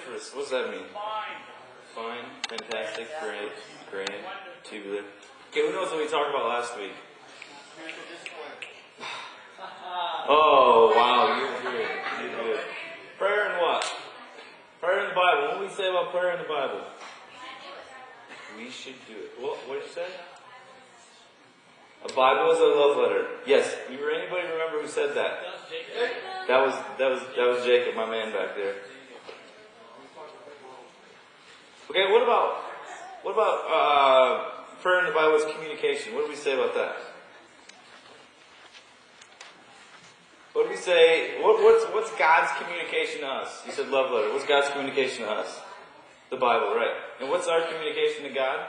Fructiferous. What does that mean? Fine, fantastic, great, grand, tubular. Okay, who knows what we talked about last week? Oh, wow, you're good. You're good. Prayer and what? Prayer in the Bible. What do we say about prayer in the Bible? We should do it. What did you say? A Bible is a love letter. Yes. Anybody remember who said that? That was Jacob, my man back there. Okay, what about prayer in the Bible is communication? What do we say about that? What do we say? What's God's communication to us? You said love letter. What's God's communication to us? The Bible, right? And what's our communication to God?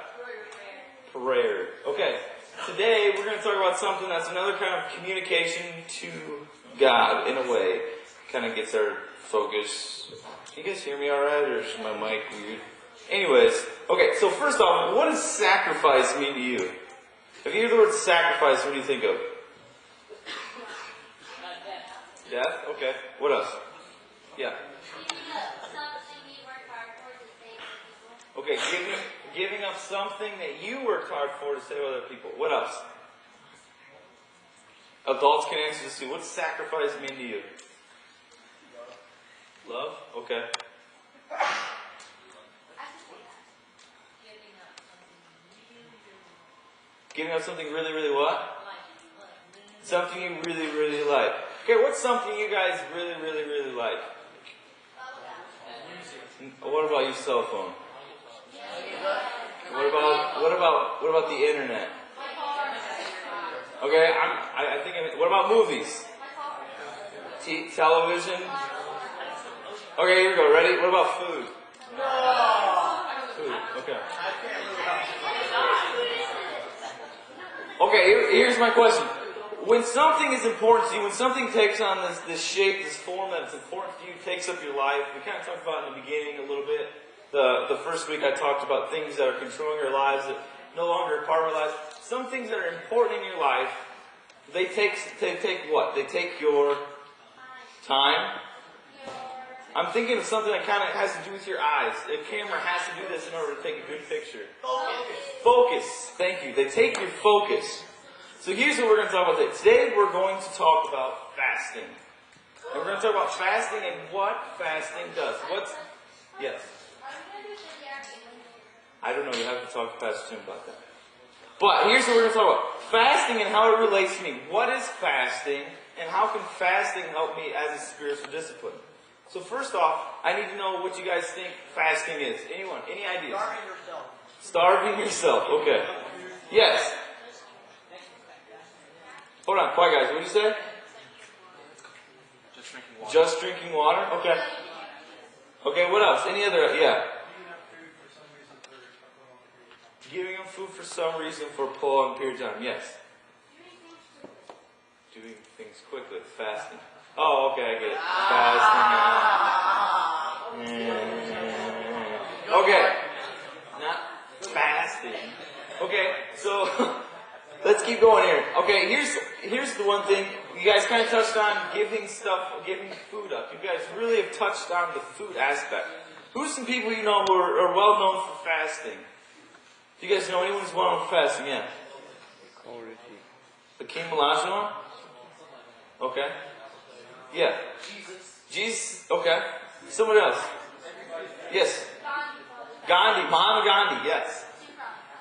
Prayer. Okay. Today we're going to talk about something that's another kind of communication to God in a way. Kind of gets our focus. Can you guys hear me alright, or is my mic weird? Anyways, okay, so first off, what does sacrifice mean to you? If you hear the word sacrifice, what do you think of? Death? Okay. What else? Yeah. Okay, giving up something that you worked hard for to save other people. What else? Adults can answer this too. What does sacrifice mean to you? Love? Okay. Giving up something really, really what? Something you really, really like. Okay, what's something you guys really, really, really like? What about your cell phone? What about the internet? Okay, I think. What about movies? Television. Okay, here we go. Ready? What about food? Food. Okay. Okay, here's my question. When something is important to you, when something takes on this shape, this form that's important to you, takes up your life, we kind of talked about in the beginning a little bit. The first week I talked about things that are controlling our lives, that no longer are part of our lives. Some things that are important in your life, they take what? They take your time. I'm thinking of something that kind of has to do with your eyes. A camera has to do this in order to take a good picture. Focus. Thank you. They take your focus. So here's what we're going to talk about today. Today we're going to talk about fasting. And we're going to talk about fasting and what fasting does. Yes? I don't know. You have to talk to Pastor Tim about that. But here's what we're going to talk about. Fasting and how it relates to me. What is fasting and how can fasting help me as a spiritual discipline? So first off, I need to know what you guys think fasting is. Anyone? Any ideas? Starving yourself. Starving yourself. Okay. Yes. Hold on, quiet guys. What did you say? Just drinking water. Just drinking water? Okay. Okay, what else? Any other? Yeah. Giving them food for some reason for a prolonged period of time. Yes. Doing things quickly. Fasting. Oh, okay, I get it. Fasting. Okay. Not fasting. Okay, so let's keep going here. Okay, here's the one thing. You guys kind of touched on giving food up. You guys really have touched on the food aspect. Who's some people you know who are well known for fasting? Do you guys know anyone who's well known for fasting? Yeah. The King Olajuwon? Okay. Yeah. Jesus. Okay. Someone else. Yes. Gandhi. Mahatma Gandhi. Yes.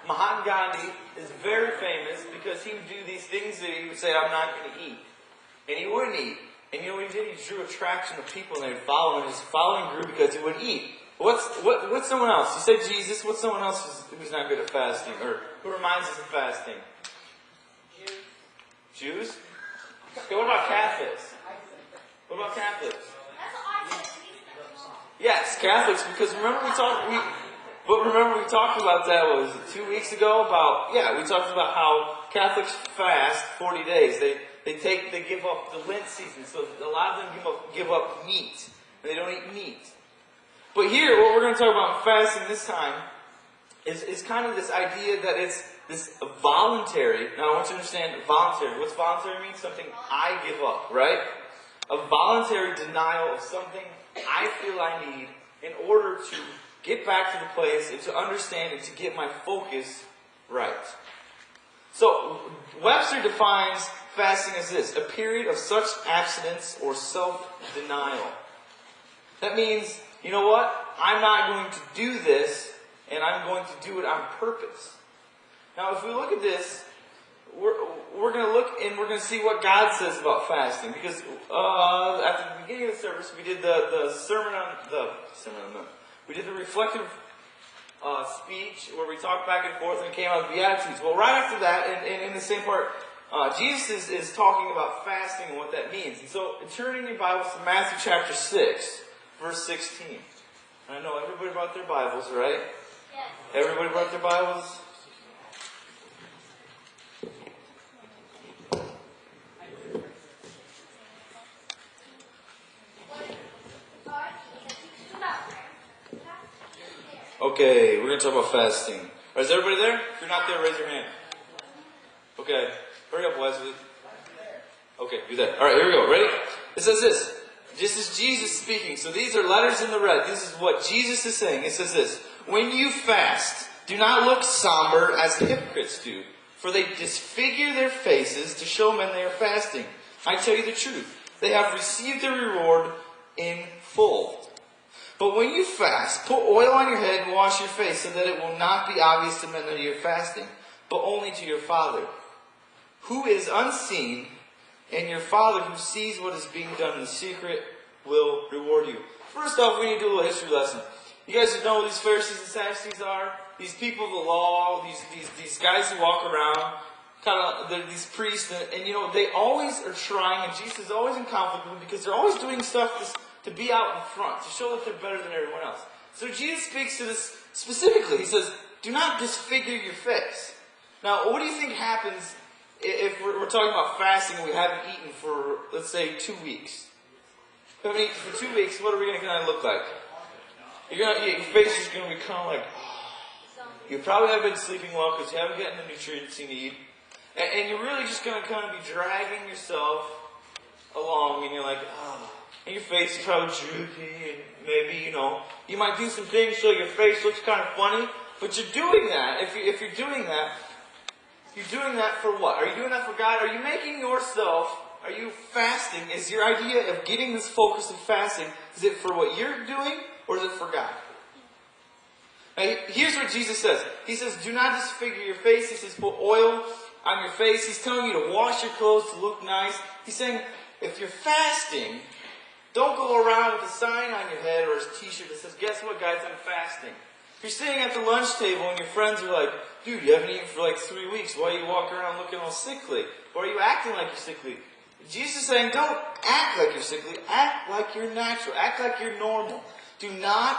Mahatma Gandhi is very famous because he would do these things that he would say, I'm not going to eat. And he wouldn't eat. And you know what he did? He drew attraction of people and they would follow him. His following grew because he wouldn't eat. What's someone else? You said Jesus. What's someone else who's not good at fasting? Or who reminds us of fasting? Jews? Okay, what about Catholics? What about Catholics? Yes, Catholics, because remember we talked about that, what was it, 2 weeks ago? We talked about how Catholics fast 40 days. They give up the Lent season, so a lot of them give up meat. And they don't eat meat. But here, what we're going to talk about in fasting this time is kind of this idea that it's this voluntary. Now I want you to understand voluntary. What's voluntary mean? Something I give up, right? A voluntary denial of something I feel I need in order to get back to the place and to understand and to get my focus right. So, Webster defines fasting as this: a period of such abstinence or self-denial. That means, you know what? I'm not going to do this, and I'm going to do it on purpose. Now, if we look at this, we're going to look and we're going to see what God says about fasting. Because at the beginning of the service, we did the we did the reflective speech where we talked back and forth and came out with Beatitudes. Well, right after that, and in the same part, Jesus is talking about fasting and what that means. And so, turning your Bibles to Matthew chapter 6, verse 16. I know everybody brought their Bibles, right? Yes. Everybody brought their Bibles? Okay, we're going to talk about fasting. Is everybody there? If you're not there, raise your hand. Okay, hurry up, Wesley. Okay, you're there. Alright, here we go. Ready? It says this. This is Jesus speaking. So these are letters in the red. This is what Jesus is saying. It says this: when you fast, do not look somber as the hypocrites do, for they disfigure their faces to show men they are fasting. I tell you the truth, they have received their reward in full. But when you fast, put oil on your head and wash your face, so that it will not be obvious to men that you are fasting, but only to your Father, who is unseen, and your Father who sees what is being done in the secret will reward you. First off, we need to do a little history lesson. You guys know who these Pharisees and Sadducees are? These people of the law, these guys who walk around, they're these priests, and you know, they always are trying, and Jesus is always in conflict with them because they're always doing stuff to be out in front, to show that they're better than everyone else. So Jesus speaks to this specifically. He says, do not disfigure your face. Now, what do you think happens if we're talking about fasting and we haven't eaten for, let's say, 2 weeks? If we haven't eaten for 2 weeks, what are we going to kind of look like? Your face is going to be kind of like, you probably haven't been sleeping well because you haven't gotten the nutrients you need. And you're really just going to kind of be dragging yourself along, and you're like, and your face is probably droopy, and maybe, you might do some things so your face looks kind of funny, but you're doing that. If you're doing that for what? Are you doing that for God? Are you making yourself, are you fasting? Is your idea of getting this focus of fasting, is it for what you're doing, or is it for God? Now, here's what Jesus says. He says, do not disfigure your face. He says, put oil on your face. He's telling you to wash your clothes to look nice. He's saying, if you're fasting, don't go around with a sign on your head or a t-shirt that says, guess what, guys, I'm fasting. If you're sitting at the lunch table and your friends are like, dude, you haven't eaten for like 3 weeks. Why are you walking around looking all sickly? Or are you acting like you're sickly? Jesus is saying, don't act like you're sickly. Act like you're natural. Act like you're normal. Do not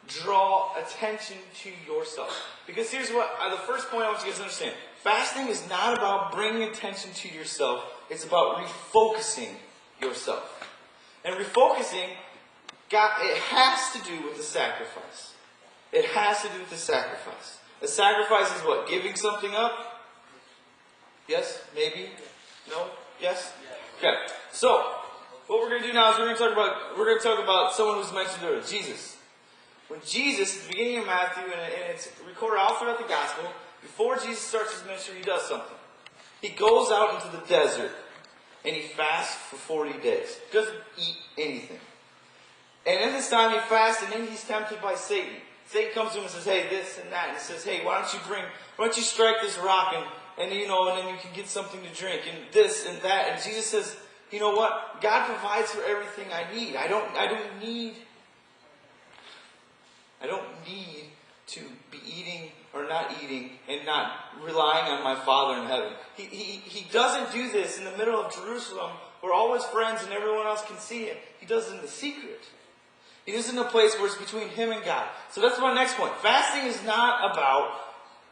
draw attention to yourself. Because here's what, the first point I want you guys to understand. Fasting is not about bringing attention to yourself. It's about refocusing yourself. And refocusing, it has to do with the sacrifice. It has to do with the sacrifice. The sacrifice is what? Giving something up? Yes? Maybe? No? Yes? Okay. So, what we're going to do now is we're going to talk about someone who's mentioned earlier, Jesus. When Jesus, at the beginning of Matthew, and it's recorded all throughout the Gospel, before Jesus starts his ministry, he does something. He goes out into the desert, and he fasts for 40 days. He doesn't eat anything. And in this time he fasts, and then he's tempted by Satan. Satan comes to him and says, hey, this and that. And he says, hey, why don't you strike this rock, and then you can get something to drink, and this and that. And Jesus says, you know what? God provides for everything I need. I don't need to be eating or not eating and not relying on my Father in heaven. He doesn't do this in the middle of Jerusalem where all his friends and everyone else can see him. He does it in the secret. He does it in a place where it's between him and God. So that's my next point. Fasting is not about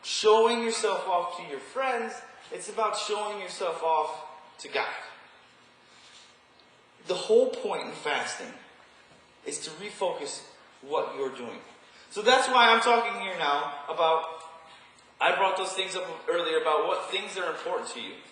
showing yourself off to your friends. It's about showing yourself off to God. The whole point in fasting is to refocus what you're doing. So that's why I'm talking here now about, I brought those things up earlier about what things are important to you.